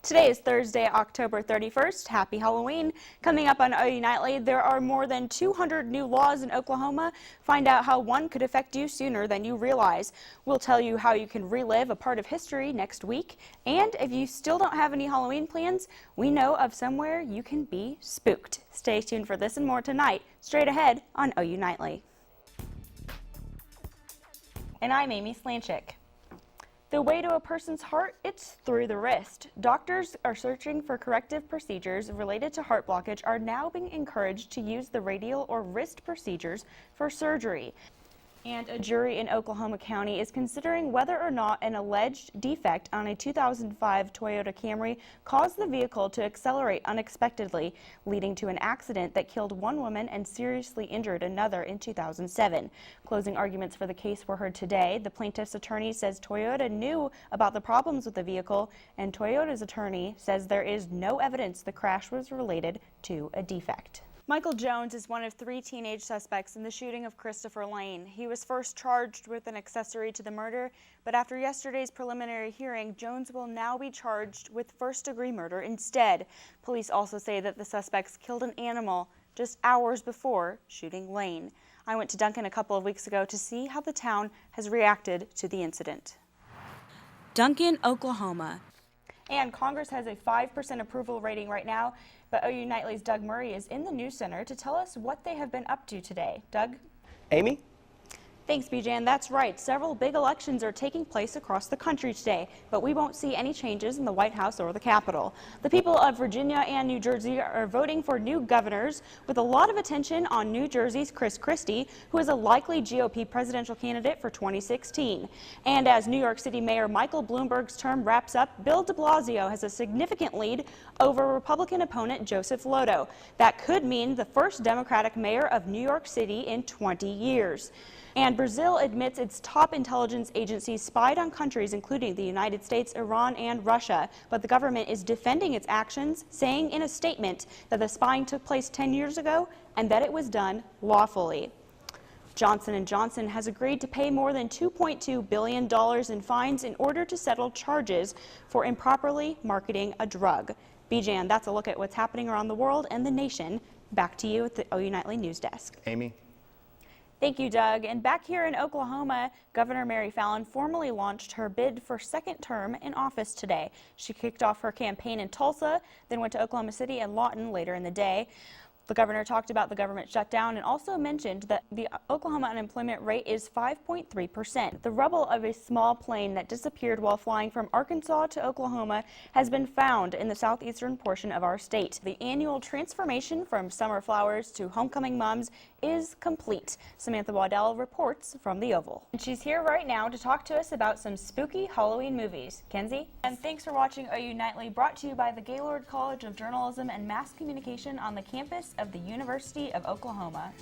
Today is Thursday, October 31st. Happy Halloween. Coming up on OU Nightly, there are more than 200 new laws in Oklahoma. Find out how one could affect you sooner than you realize. We'll tell you how you can relive a part of history next week. And if you still don't have any Halloween plans, we know of somewhere you can be spooked. Stay tuned for this and more tonight, straight ahead on OU Nightly. And I'm Amy Slanchik. The way to a person's heart, it's through the wrist. Doctors are searching for corrective procedures related to heart blockage are now being encouraged to use the radial or wrist procedures for surgery. And a jury in Oklahoma County is considering whether or not an alleged defect on a 2005 Toyota Camry caused the vehicle to accelerate unexpectedly, leading to an accident that killed one woman and seriously injured another in 2007. Closing arguments for the case were heard today. The plaintiff's attorney says Toyota knew about the problems with the vehicle, and Toyota's attorney says there is no evidence the crash was related to a defect. Michael Jones is one of 3 teenage suspects in the shooting of Christopher Lane. He was first charged with an accessory to the murder, but after yesterday's preliminary hearing, Jones will now be charged with first-degree murder instead. Police also say that the suspects killed an animal just hours before shooting Lane. I went to Duncan a couple of weeks ago to see how the town has reacted to the incident. Duncan, Oklahoma. And Congress has a 5% approval rating right now, but OU Nightly's Doug Murray is in the news center to tell us what they have been up to today. Doug? Amy? Thanks, Bijan. That's right. Several big elections are taking place across the country today, but we won't see any changes in the White House or the Capitol. The people of Virginia and New Jersey are voting for new governors, with a lot of attention on New Jersey's Chris Christie, who is a likely GOP presidential candidate for 2016. And as New York City Mayor Michael Bloomberg's term wraps up, Bill de Blasio has a significant lead over Republican opponent Joseph Lotto. That could mean the first Democratic mayor of New York City in 20 years. And Brazil admits its top intelligence agencies spied on countries including the United States, Iran, and Russia. But the government is defending its actions, saying in a statement that the spying took place 10 years ago and that it was done lawfully. Johnson & Johnson has agreed to pay more than $2.2 billion in fines in order to settle charges for improperly marketing a drug. Bijan, that's a look at what's happening around the world and the nation. Back to you at the OU Nightly News Desk. Amy? Thank you, Doug. And back here in Oklahoma, Governor Mary Fallin formally launched her bid for second term in office today. She kicked off her campaign in Tulsa, then went to Oklahoma City and Lawton later in the day. The governor talked about the government shutdown and also mentioned that the Oklahoma unemployment rate is 5.3%. The rubble of a small plane that disappeared while flying from Arkansas to Oklahoma has been found in the southeastern portion of our state. The annual transformation from summer flowers to homecoming mums is complete. Samantha Waddell reports from the Oval. And she's here right now to talk to us about some spooky Halloween movies. Kenzie? And thanks for watching OU Nightly, brought to you by the Gaylord College of Journalism and Mass Communication on the campus of the University of Oklahoma.